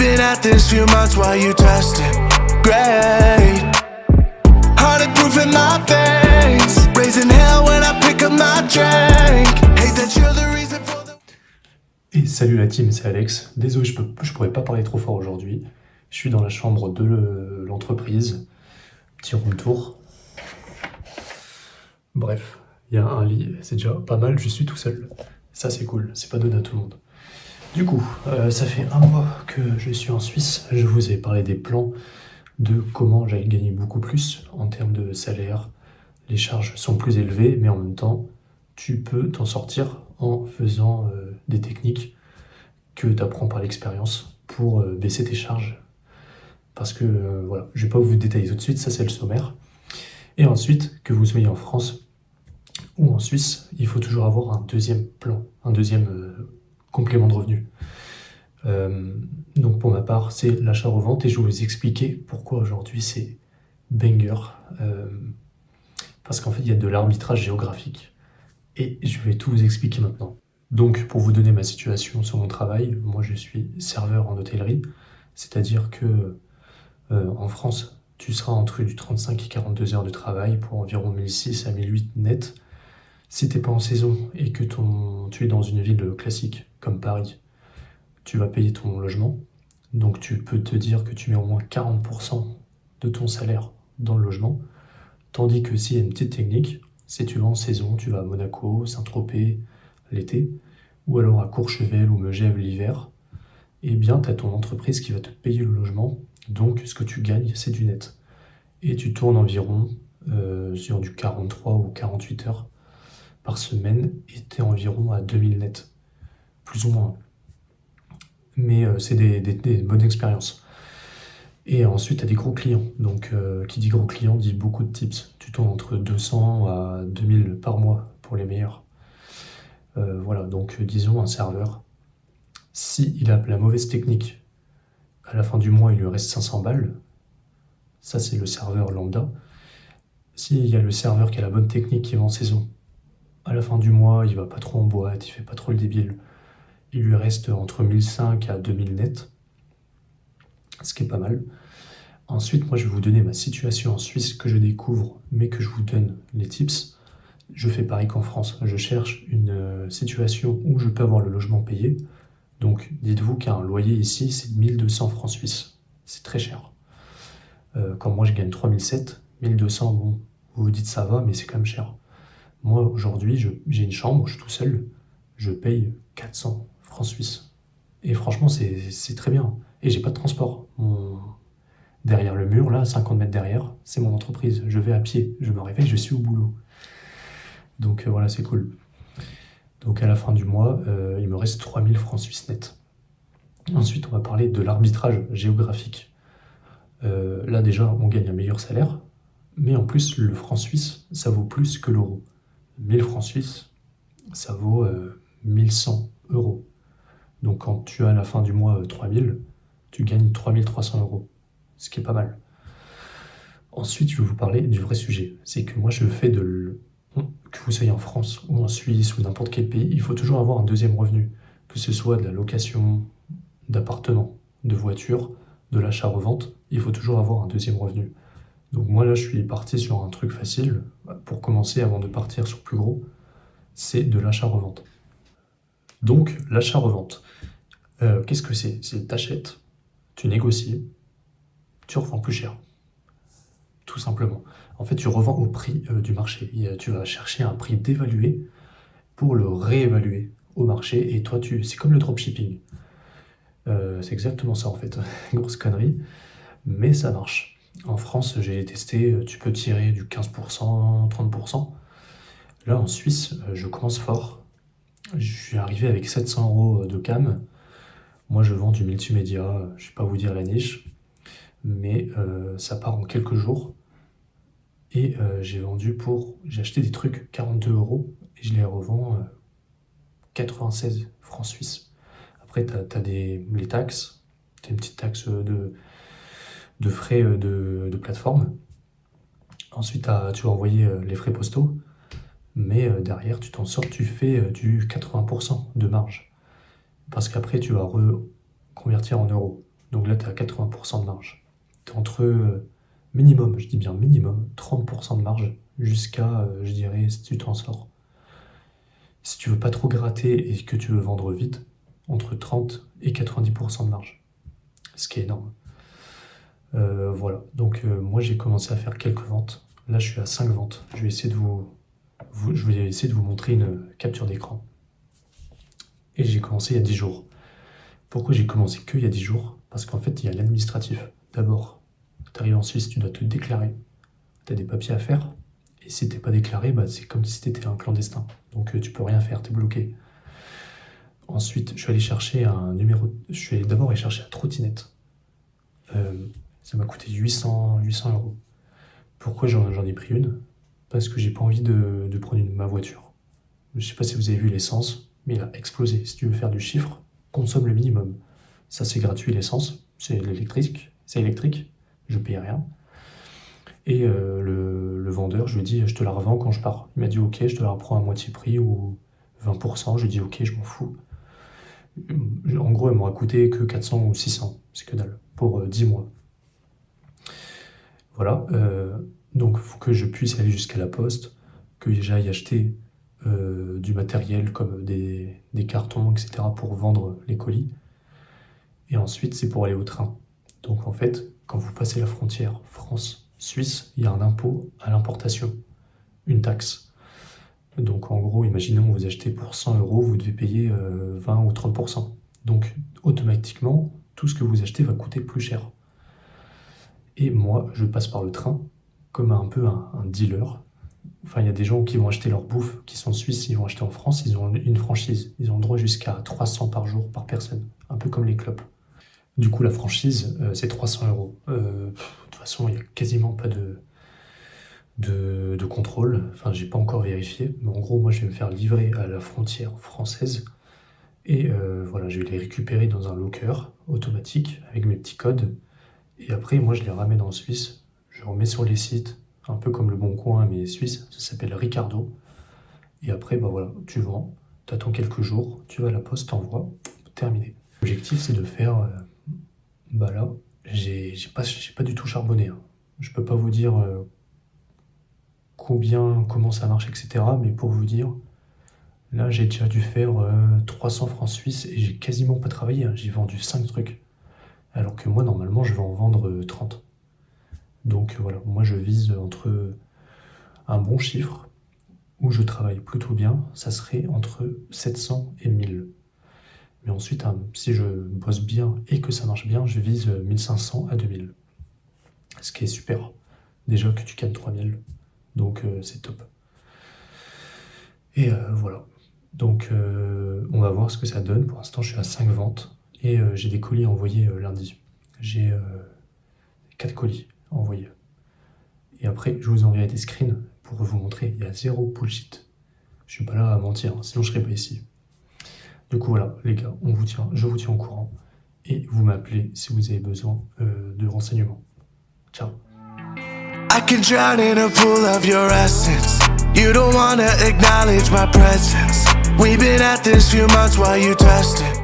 been at this few months while you tested. Great. Heartache proof in my face. Raising hell when I pick up my drink. Hate that you're the reason for the... Et salut la team, c'est Alex. Désolé, je pourrais pas parler trop fort aujourd'hui. Je suis dans la chambre de l'entreprise. Petit room tour. Bref, il y a un lit, c'est déjà pas mal, je suis tout seul. Ça c'est cool, c'est pas donné à tout le monde. Du coup, ça fait un mois que je suis en Suisse. Je vous ai parlé des plans de comment j'allais gagner beaucoup plus en termes de salaire. Les charges sont plus élevées, mais en même temps, tu peux t'en sortir en faisant des techniques que tu apprends par l'expérience pour baisser tes charges. Parce que, voilà, je vais pas vous détailler tout de suite, ça c'est le sommaire. Et ensuite, que vous soyez en France ou en Suisse, il faut toujours avoir un deuxième plan, un deuxième complément de revenu. Donc pour ma part, c'est l'achat-revente et je vais vous expliquer pourquoi aujourd'hui c'est banger. Parce qu'en fait, il y a de l'arbitrage géographique. Et je vais tout vous expliquer maintenant. Donc pour vous donner ma situation sur mon travail, moi je suis serveur en hôtellerie, c'est-à-dire que en France, tu seras entre du 35 et 42 heures de travail pour environ 1600 à 1800 net. Si tu n'es pas en saison et que tu es dans une ville classique comme Paris, tu vas payer ton logement. Donc tu peux te dire que tu mets au moins 40% de ton salaire dans le logement. Tandis que s'il y a une petite technique, si tu vas en saison, tu vas à Monaco, Saint-Tropez l'été, ou alors à Courchevel ou Megève l'hiver, eh bien tu as ton entreprise qui va te payer le logement. Donc ce que tu gagnes, c'est du net. Et tu tournes environ sur du 43 ou 48 heures par semaine et tu es environ à 2000 net, plus ou moins. Mais c'est des bonnes expériences. Et ensuite, tu as des gros clients. Donc, qui dit gros client dit beaucoup de tips. Tu tournes entre 200 à 2000 par mois pour les meilleurs. Voilà, donc disons un serveur. S'il a la mauvaise technique, à la fin du mois, il lui reste 500 balles. Ça, c'est le serveur lambda. S'il y a le serveur qui a la bonne technique qui va en saison, à la fin du mois, il va pas trop en boîte, il fait pas trop le débile. Il lui reste entre 1500 à 2000 net, ce qui est pas mal. Ensuite, moi, je vais vous donner ma situation en Suisse que je découvre, mais que je vous donne les tips. Je fais pareil qu'en France. Je cherche une situation où je peux avoir le logement payé. Donc, dites-vous qu'un loyer ici, c'est 1200 francs suisses. C'est très cher. Quand moi, je gagne 3007, 1200, bon, vous vous dites ça va, mais c'est quand même cher. Moi, aujourd'hui, j'ai une chambre, je suis tout seul, je paye 400 francs suisses. Et franchement, c'est très bien. Et j'ai pas de transport. Derrière le mur, là, 50 mètres derrière, c'est mon entreprise. Je vais à pied, je me réveille, je suis au boulot. Donc voilà, c'est cool. Donc à la fin du mois, il me reste 3000 francs suisses net. Ensuite, on va parler de l'arbitrage géographique. Là, déjà, on gagne un meilleur salaire. Mais en plus, le franc suisse, ça vaut plus que l'euro. 1000 francs suisses, ça vaut 1100 euros. Donc quand tu as à la fin du mois 3000, tu gagnes 3300 euros, ce qui est pas mal. Ensuite, je vais vous parler du vrai sujet. C'est que moi, je fais que vous soyez en France ou en Suisse ou n'importe quel pays, il faut toujours avoir un deuxième revenu. Que ce soit de la location d'appartements, de voitures, de l'achat-revente, il faut toujours avoir un deuxième revenu. Donc moi là je suis parti sur un truc facile, pour commencer avant de partir sur plus gros, c'est de l'achat-revente. Donc l'achat-revente, qu'est-ce que c'est? C'est t'achètes, tu négocies, tu revends plus cher, tout simplement. En fait tu revends au prix du marché, tu vas chercher un prix dévalué pour le réévaluer au marché et toi c'est comme le dropshipping. C'est exactement ça en fait, grosse connerie, mais ça marche. En France, j'ai testé, tu peux tirer du 15%, 30%. Là, en Suisse, je commence fort. Je suis arrivé avec 700 euros de cam. Moi, je vends du multimédia, je ne vais pas vous dire la niche, mais ça part en quelques jours. Et j'ai acheté des trucs 42 euros et je les revends 96 francs suisses. Après, tu as les taxes, tu as une petite taxe de frais de plateforme. Ensuite, tu vas envoyer les frais postaux, mais derrière, tu t'en sors, tu fais du 80% de marge. Parce qu'après, tu vas reconvertir en euros. Donc là, tu es à 80% de marge. Tu es entre minimum, je dis bien minimum, 30% de marge jusqu'à, je dirais, si tu t'en sors. Si tu veux pas trop gratter et que tu veux vendre vite, entre 30 et 90% de marge. Ce qui est énorme. Voilà, donc moi j'ai commencé à faire quelques ventes. Là je suis à 5 ventes. Je vais essayer de vous montrer une capture d'écran. Et j'ai commencé il y a 10 jours. Pourquoi j'ai commencé que il y a 10 jours? Parce qu'en fait il y a l'administratif. D'abord, tu arrives en Suisse, tu dois te déclarer. Tu as des papiers à faire. Et si t'es pas déclaré, bah, c'est comme si t'étais un clandestin. Donc tu peux rien faire, t'es bloqué. Ensuite, je suis allé chercher un numéro. Je suis d'abord allé chercher la trottinette. Ça m'a coûté 800 euros. Pourquoi j'en ai pris une? Parce que j'ai pas envie de prendre ma voiture. Je sais pas si vous avez vu l'essence, mais il a explosé. Si tu veux faire du chiffre, consomme le minimum. Ça c'est gratuit l'essence, c'est électrique, je paye rien. Et le vendeur, je lui ai dit, je te la revends quand je pars. Il m'a dit, ok, je te la reprends à moitié prix ou 20%. Je lui ai dit, ok, je m'en fous. En gros, elle m'aura coûté que 400 ou 600, c'est que dalle, pour 10 mois. Voilà, donc il faut que je puisse aller jusqu'à la poste, que j'aille acheter du matériel comme des cartons, etc. pour vendre les colis. Et ensuite, c'est pour aller au train. Donc en fait, quand vous passez la frontière France-Suisse, il y a un impôt à l'importation, une taxe. Donc en gros, imaginons vous achetez pour 100 euros, vous devez payer 20 ou 30%. Donc automatiquement, tout ce que vous achetez va coûter plus cher. Et moi, je passe par le train comme un peu un dealer. Enfin, il y a des gens qui vont acheter leur bouffe, qui sont suisses, ils vont acheter en France, ils ont une franchise. Ils ont le droit jusqu'à 300 par jour par personne, un peu comme les clopes. Du coup, la franchise, c'est 300 euros. De toute façon, il n'y a quasiment pas de contrôle. Enfin, j'ai pas encore vérifié. Mais en gros, moi, je vais me faire livrer à la frontière française. Et voilà, je vais les récupérer dans un locker automatique avec mes petits codes. Et après, moi, je les ramène en Suisse. Je remets sur les sites, un peu comme le Bon Coin, mais suisse. Ça s'appelle Ricardo. Et après, bah voilà, tu vends. Tu attends quelques jours. Tu vas à la poste, t'envoies. Terminé. L'objectif, c'est de faire... bah là, j'ai pas du tout charbonné. Hein. Je peux pas vous dire comment ça marche, etc. Mais pour vous dire, là, j'ai déjà dû faire 300 francs suisses et j'ai quasiment pas travaillé. Hein. J'ai vendu 5 trucs. Alors que moi, normalement, je vais en vendre 30. Donc voilà, moi, je vise entre un bon chiffre où je travaille plutôt bien, ça serait entre 700 et 1000. Mais ensuite, si je bosse bien et que ça marche bien, je vise 1500 à 2000. Ce qui est super. Déjà que tu gagnes 3000. Donc c'est top. Et voilà. Donc on va voir ce que ça donne. Pour l'instant, je suis à 5 ventes. Et j'ai des colis envoyés lundi. J'ai 4 colis envoyés. Et après, je vous enverrai des screens pour vous montrer. Il y a zéro bullshit. Je suis pas là à mentir, sinon je serais pas ici. Du coup voilà, les gars, je vous tiens au courant. Et vous m'appelez si vous avez besoin de renseignements. Ciao. I can drown in a pool of your essence. You don't wanna acknowledge my presence. We've been at this few months while you test it.